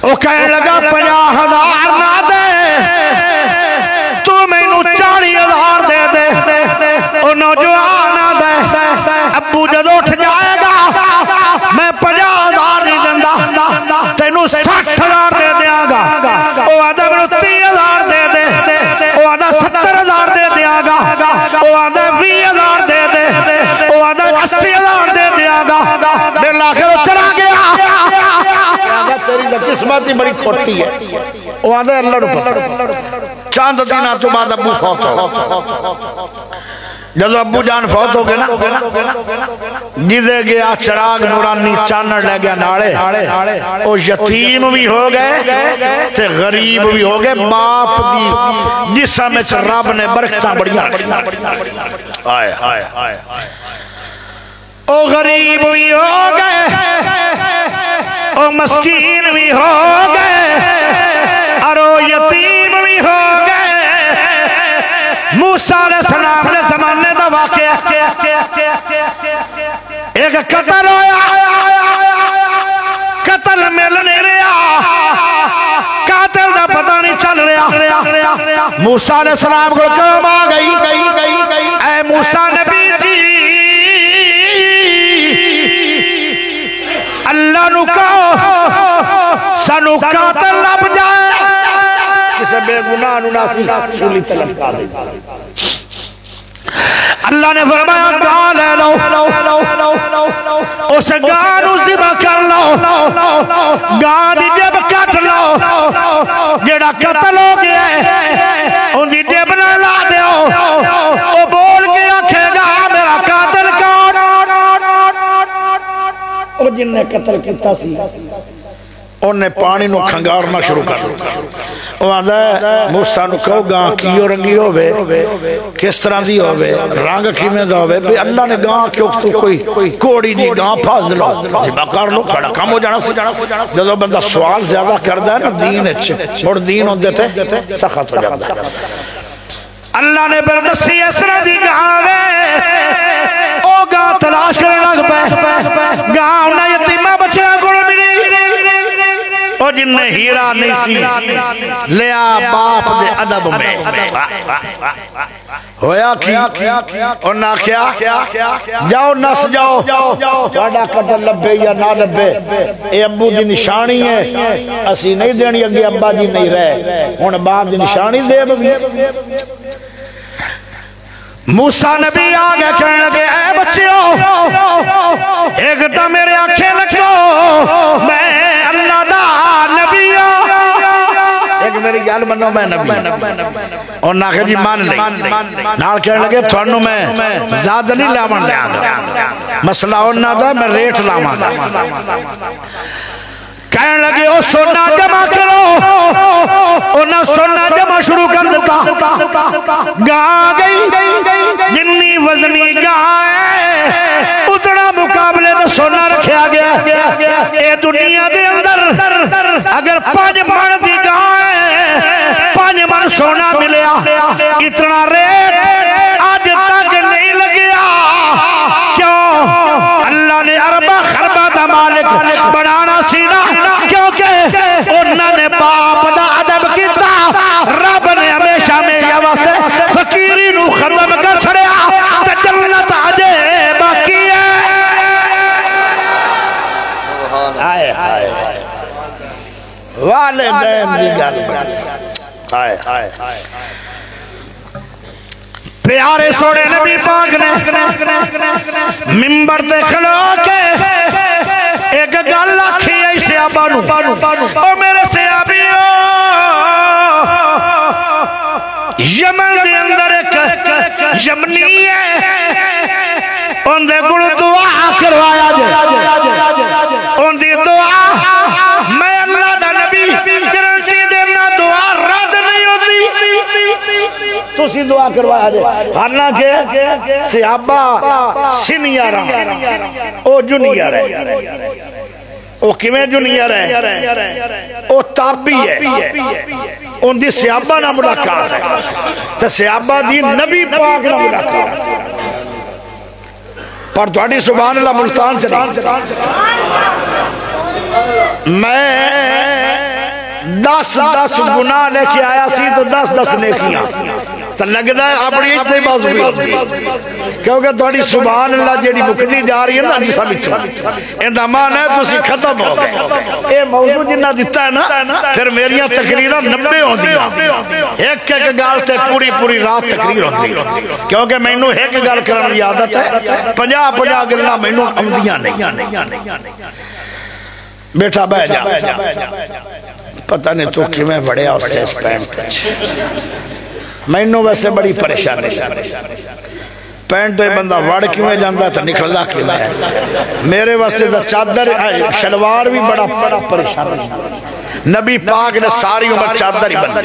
ओ कहने लगा 50,000 ना दे तू मैनू 40,000 दे दे। ओ नौजवान ना दे अबू जदों उठ जाएगा मैं 50,000 नहीं देंदा तेनू 60,000 दे देंगा। ओ आदा मैनू 30,000 दे दे। ओ आदा 70,000 दे देंगा। ओ आदा 20,000 दे दे। ओ आदा 80,000 दे देंगा। दिल आखिर चला गया। तेरी तो किस्मत ही बड़ी खोटी है। वो आंदा अल्लाह नूं पता। चंद दिनों तो बाद अबू फौत हो जब अबू जान फौत हो गए ना जिदे गया चिराग नूरानी चानण ले गया नाले। ओ यतीम भी हो गए ते गरीब भी हो गए। बाप दी जिस्म विच रब ने बरकतां बड़ियां हाय हाय हाय। ओ गरीब भी हो गए ओ मस्कीन भी हो गए और ओ यतीम भी हो गए। मूसा अलैहिस्सलाम के जमाने का वाकया एक कत्ल होया कत्ल मिल नहीं रहा कातिल का पता नहीं चल रहा। मूसा अलैहिस्सलाम को कौम आ गई ऐ मूसा नबी जी अल्लाह नु कहो सानू कातिल लभ जाए किसी बेगुनाह नु नासी सूली ते लटका दे। अल्लाह ने फरमाया गां ले लो उस गां नु ज़िबा कर लो गां दी जब कट लो जेड़ा कत्ल हो गया उनकी जेब ना ला दो। ओ बोल के आखेगा मेरा कातिल कौन ओ जिन्ने कत्ल किया सी उन्हें पानी नु खंगारना शुरू कर दिता। वो आंदा मूसा नु कहो गां कियो रंगी होवे किस तरह दी होवे रंग किवें दा होवे बे अल्लाह ने गां क्यों तू कोई कोड़ी दी गां फाज लो जिबा कर लो खड़ा काम हो जाना। जदों बंदा सवाल ज्यादा करदा है ना दीन विच और दीन होंदे ते सख्त हो जांदा। अल्लाह ने फिर दसी इस तरह दी गां वे ओ गां तलाश करन लग पे गां उन्हां यतीमा बच्चियां कोल मिली ओ जिन्ने हीरा नहीं सी लिया बाप दे अदब में होया की उन्हें आख्या जाओ नस जाओ तुहाडा कत्ल लभे या ना लभे ये अब्बू दी निशानी है असी नहीं देनी अगे अब्बा जी नहीं रहे हुण बाप दी निशानी दे। मूसा नबी आ गए कहने लगे ऐ बच्चियों एक तो मेरे आंखें लगो मैं अल्लाह दा नबी हूं। एक मेरी गल मनो मैं नबी और ना जी मान ले नाल कहने लगे थानू मैं ज्यादा नहीं लावन देंगा मसला उन्हां दा मैं रेट लावांगा। कहने लगे ओ सोना जमा करो उन्हें सोना जमा शुरू कर दिता। गां गई जिन्नी वजनी गां है उतना मुकाबले तो सोना रखा गया। ये दुनिया के अंदर अगर 5 मन की गां है 5 मन सोना मिलया इतना रेट आज तक नहीं लगया। क्यों अल्लाह ने अरबा खरबा का मालिक बनाना सीना क्योंकि उन्होंने बाप दा अदब किया। रब ने हमेशा मेरे वास्ते फकीरी नू खत्म कर छड़िया ते जन्नत अजे बाकी है। हाय हाय वालिदैन दी गल हाय हाय प्यारे सोने नबी पाक ने मिंबर ते खलो के एक गल आखी है सियाबा नू ओ मेरे सियाबियो यमन दे अंदर एक यमनी है उनदे कोल दुआ करवाया जे उनदी दुआ मैं अल्लाह दा नबी गारंटी देना दुआ रद्द नहीं होती। तुसी दुआ करवाया जे हालांकि सियाबा सीनियर ओ जूनियर है ओ किवें जूनियर है ओ ताबी है उनकी सियाबा नाल मुलाकात है तो सियाबा दी नबी पाक नाल मुलाकात पर थोड़ी सुभान अल्लाह मुल्तान चली। मैं 10 गुनाह लेके आया सी तो 10 नेकियां तो लगता है अपनी इतने बाजू क्योंकि थोड़ी सुभान अल्लाह जी मुकती जा रही है ना जिसा इनका मान है तुम खत्म हो गए। ये मौजू जिन्ना दिता है ना फिर मेरिया तकरीर 90 होंगी एक गल से पूरी पूरी रात तकरीर होती क्योंकि मैनू एक गल करने की आदत है 50 गल्लां मैनू आउंदियां नहीं। बेटा बह जा पता नहीं तू किवें वड़िया उससे पैंट मैनू वैसे बड़ी परेशानी पैंट बंदा वड़ किवें जांदा तो निकलदा किवें है मेरे वास्ते तो चादर शलवार भी बड़ा परेशान नबी पाक ने सारी उम्र चादर ही बंदी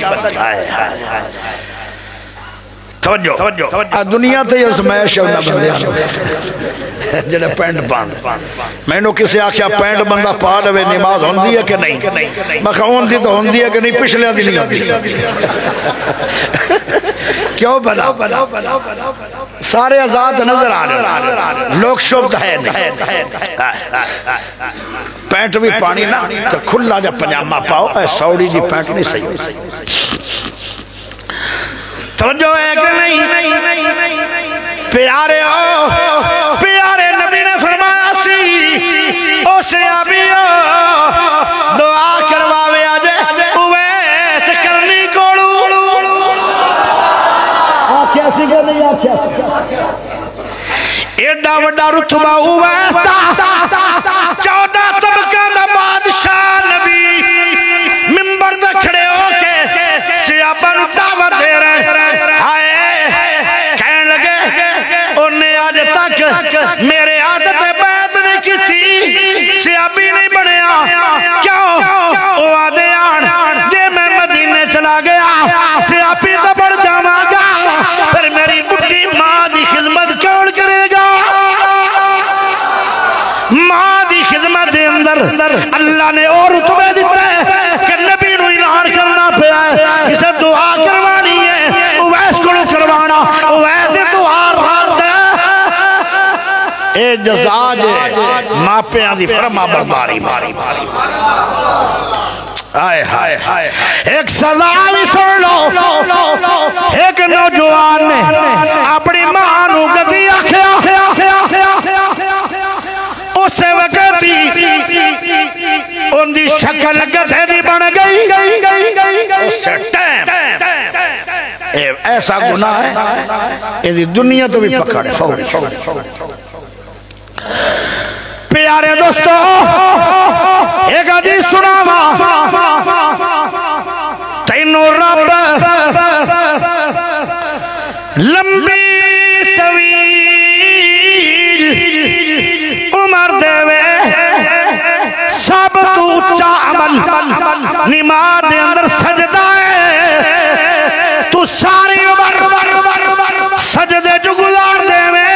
दुनिया ते आजमाइश है उन्हां बंदियां जेड़े पैंट पांदे मैनू किसी आख्या पैंट बंदा पा लवे नमाज होंदी है कि नहीं मैं कहा होंदी तो होंदी है कि नहीं पिछलियां दी नहीं होंदी क्यों बना सारे आजाद नजर आ रहे लोग शुभ है पैंट भी पानी ना तो खुला जब पजामा पाओ सौड़ी जी पैंट नहीं सही समझो है कि नहीं प्यारे नबी ने फरमाया सी उसे अभी दुआ करवावे अजे उवैस करनी कोलू आख्या सी कि नहीं आख्या सी एडा वड्डा रुतबा उवैस दा 14 तबका दा बादशाह नबी मिंबर ते खड़े होके सहाबा नू दावत दे रहे मेरे आदत बैत नहीं की सियाबी नहीं बनया क्यों आदे आन जे मैं मदीने चला गया सियाबी तो बढ़ जावांगा फिर मेरी बुढ़ी मां की खिदमत कौन करेगा। मां की खिदमत के अंदर अल्लाह ने और रुतबे दिता है कि नबी नू ऐलान करना पिया है किसे दुआ करवानी है उवैस को करवाना उवैस दी दुआ जजाज मापिया की फरमा बरदारी हाय हाय हाय एक सदा भी सुन लो एक नौजवान ने अपनी मां नू गद्दी आख्या उस वक्त उनकी शक्ल गधे दी बन गई उस टाइम ऐसा गुनाह है ये दुनिया तो भी पकड़ प्यारे दोस्तों एक हदीस सुनावा तैनू रब लंबी तवील उमर देवे सब तू उच्चा अमल नमाज दे अंदर सजदा है तू सारी उमर सजदे च गुजार देवे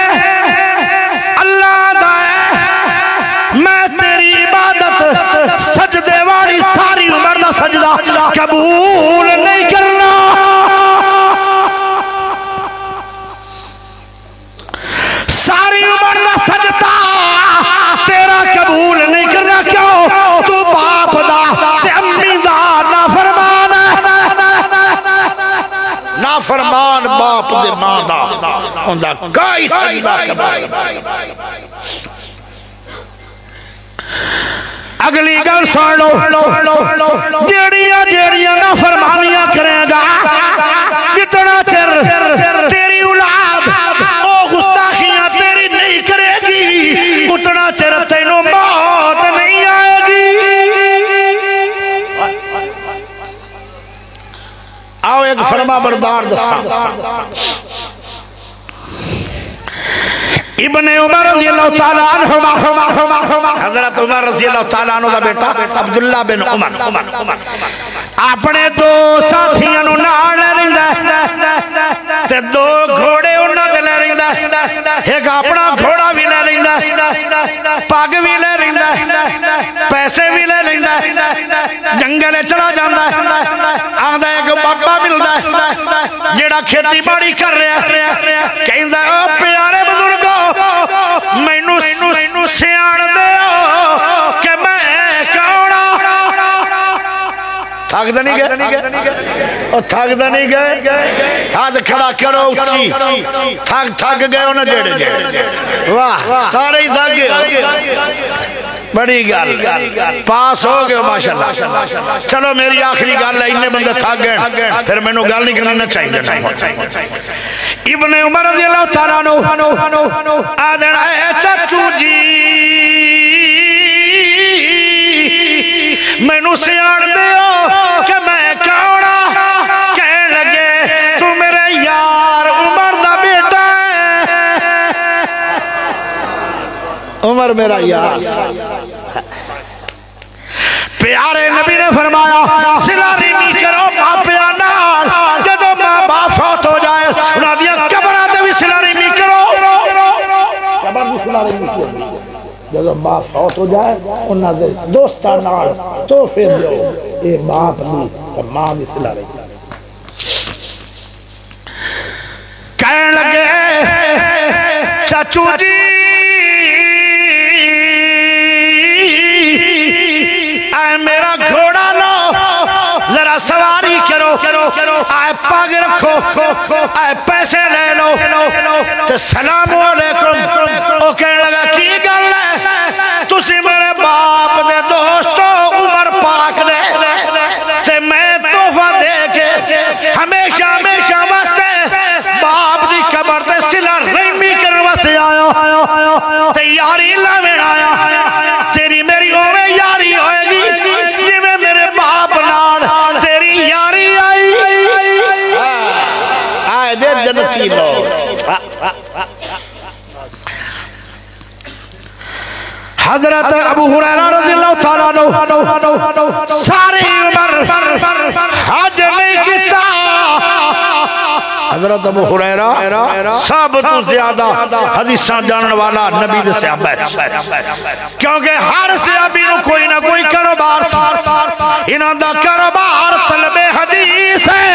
सजदे वाली सारी उम्र का सजदा कबूल नहीं करना। सारी उम्र का सजदा तेरा कबूल नहीं करना क्यों तू बाप दा ते अम्मी दा नाफरमान बाप दे मां दा उनदा कोई सजदा कबूल। अगली गल सुन लो जेड़ियां नाफरमानियां करेगा जितना चिर तेरी औलाद ओ गुस्ताखियां तेरी नहीं करेगी उतना चिर तेनों मौत नहीं आएगी। आओ एक फरमा बरदार दसा इब्ने उमर रज़ी अल्लाह तआला अन्हु हज़रत उमर रज़ी अल्लाह तआला अन्हु दा बेटा अब्दुल्लाह बिन उमर अपने दो साथियां नु नाल रहिंदा ते दो घोड़े उन्हां दे ले रहिंदा एक अपना घोड़ा भी ले लैंदा पग भी ले लैंदा पैसे भी ले लैंदा जंगल चला जांदा आंदा एक बाबा मिलदा जेड़ा खेती बाड़ी कर रहा कहंदा ओ प्यारे बुजुर्गो मैनू सियाण दे कि मैं कौन। थकदा नहीं गए, थकदा नहीं गए। हाथ खड़ा करो उच्ची। थक गए उन्हें जेड़े वाह सारे ही थक गए। बड़ी गल पास हो गए माशाल्लाह। चलो मेरी आखिरी गल है, इन्ने बंदे थक गए फिर मैनू गल नहीं करना चाहिए। इब्ने उमर रज़ियल्लाहु तआला अन्हु आ देना है चाचू जी मैनू सियाण दियो कि मैं कौन। कह लगे तू मेरे यार उमर दा बेटा है। उमर मेरा यार। प्यारे नबी ने फरमाया सिला नहीं करो मापिया नाल। जदों मां बाप फौत हो जाए उन्हां दी कबरां ते भी सिला नहीं करो। कबर दी सिला नहीं करो। जदों मां फौत हो जाए उन्हां दे दोस्तां नाल तोहफे दिओ। ए बाप दी ते मां दी सिला नहीं। कहन लगे चाचू जी मेरा घोड़ा लो जरा सवारी करो। आए पग रखो आए पैसे ले लो तो सलाम अलैकुम। ओ कहने लगा की गल है तुसी मेरे बाप दे दोस्तों उमर पाक दे ते मैं तोहफा दे के हमेशा हमेशा वास्ते बाप दी कबर ते सिला रहमी करने वास्ते आया ते यारी लावेण आया। तेरी मेरी ओवे यारी होएगी जिवें मेरे बाप नाल तेरी यारी आई। आए दे जन्नती लोग। हजरत अबू हुरैरा रज़ियल्लाहु तआला अन्हु सारी उम्र हज नहीं किया। हजरत अबू हुरैरा सब तो ज्यादा हदीसां जानने वाला नबी दे सहाबा है, क्योंकि हर सहाबी नूं कोई ना कोई कारोबार सी। इन्हां दा कारोबार तलबे हदीस है।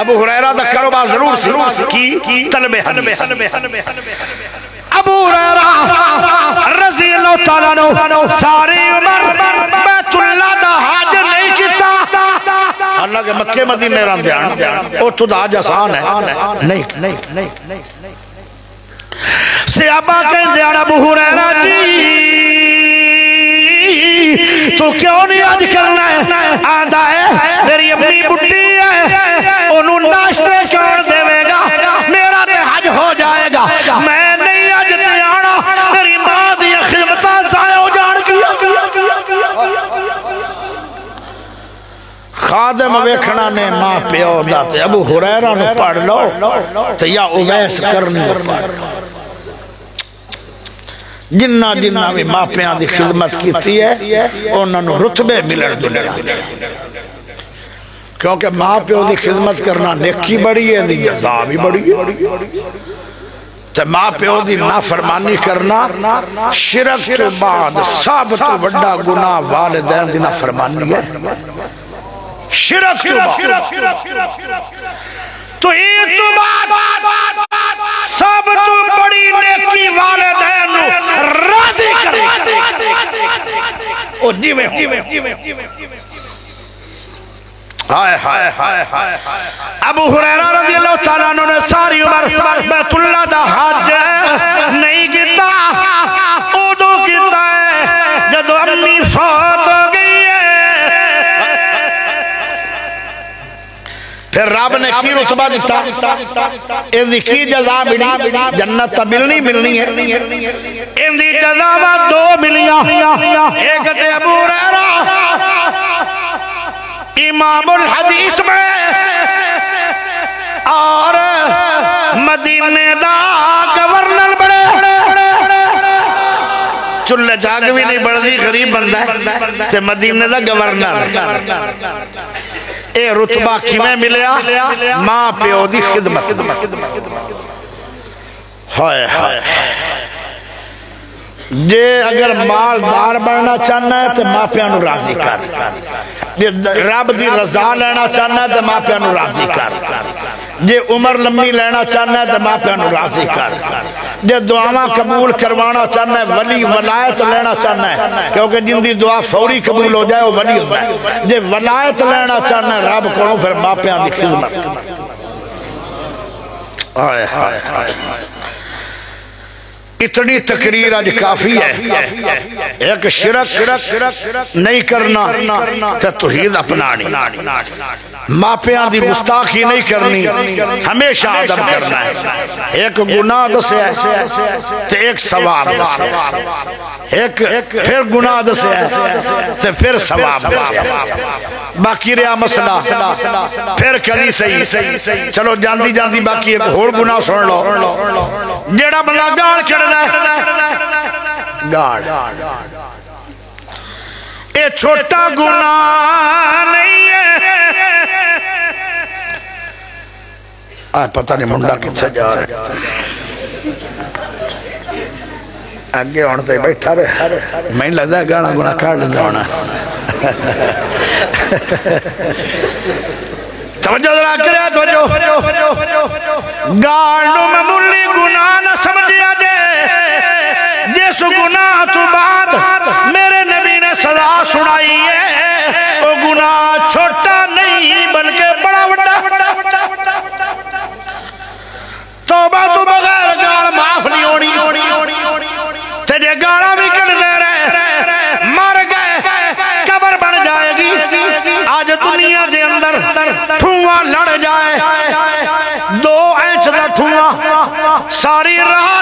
अबू हुरैरा दा कारोबार जरूर सी की तलबे हदीस। अबू हुरैरा रज़ियल्लाहु तआला अन्हु सारी उम्र बैतुल्लाह दा हज नहीं किया। हालांकि मक्के मदीने रहंदे हन उत्थों दा हज आसान है नहीं। सहाबा कहंदे हन अबू हुरैरा जी तू क्यों नहीं हज करना है? आंदा है मेरी अम्मी बुढ़ी है ओनू नाश्ते कौन देवेगा, मेरा ते हज हो जाएगा। मैं नहीं हज ते आना, मेरी मां दी खिदमतां ज़ाया हो जाणगियां। खादम वेखना ने मां प्यो दा ते अबू हुरैरा नु पढ़ लो ते या उवैस करनी। जिन्ना जिन्ना भी मापियां दी खिदमत की है उन्होंने रुतबे मिलन दुनिया। क्योंकि मां प्यो की खिदमत करना नेकी बड़ी है, जज़ा भी बड़ी है। ते मां प्यो की नाफरमानी करना शिरक के बाद सब तो बड़ा गुनाह वालिदैन की नाफरमानी है। शिरक के बाद तो सब तो बड़ी नेकी वालिदैन नूं राज़ी करे। ओ जिवें हाय हाय हाय हाय। अबू हुरैरा रज़ियल्लाहु तआला अन्हु ने सारी उम्र बैतुल्लाह दा हज नहीं किया। उदों कीता है जदों अम्मी फौत हो गई है। फिर रब ने की रुतबा दिता, इनकी की जज़ा मिली? जन्नत तो मिलनी है। इनकी जज़ावां दो मिलियां। एक ते अबू हुरैरा इमामुल हदीस में और मदीने दा गवर्नर बने। चुल्ले जाग भी नहीं बढ़ती, गरीब बंदा है मदीने दा गवर्नर। ए रुतबा किवें मिलिया? मां प्यो दी खिदमत। हाय हाय। जे अगर मालदार बनना चाहना है तो मापिया नूं राजी कर। जे रब दी रजा लेना चाहना है तो मापिया नूं राजी कर। जे उम्र लंबी लेना चाहना है तो मापिया नूं राजी कर। जे दुआवां कबूल करवाना चाहना है, वली वलायत लेना चाहना है, क्योंकि जिंदी दुआ फौरी कबूल हो जाए वो वली होता है। जे वलायत लेना चाहना है रब को, फिर मापियां की खिदमत। हाय हाय हाय, इतनी तकरीर आज काफी है। एक शिरक नहीं करना तो तौहीद अपनानी, मापियां दी गुस्ताखी नहीं करनी, हमेशा अदब करना है। एक गुनाह दसिया ते एक सवाब, एक फिर गुनाह दसिया ते फिर सवाब, बाकी रहा मसला फिर कदी सही। चलो जांदी जांदी बाकी एक होर गुनाह सुन लो। जेड़ा बंदा गाल कढ़दा है, गाल ये छोटा गुनाह नहीं है। पता नहीं मुंडा किथे जा रहा, अगे आने तो बैठा रहे, मैं लगता गाना गुना काट लेंदा होना। समझो जरा, गाल मामूली गुनाह न समझिया जे, जिस गुनाह तो बाद मेरे नबी ने सजा सुनाई है वो गुनाह छोटा नहीं बल्कि बड़ा बड़ा। तौबा तो बगैर गाल माफ नहीं होनी, ते जे गाला भी कढ़दे रहे मर गए कब्र बन जाएगी। आज दुनिया के अंदर ठुआ लड़ जाए, 2 इंच का ठुआ सारी रात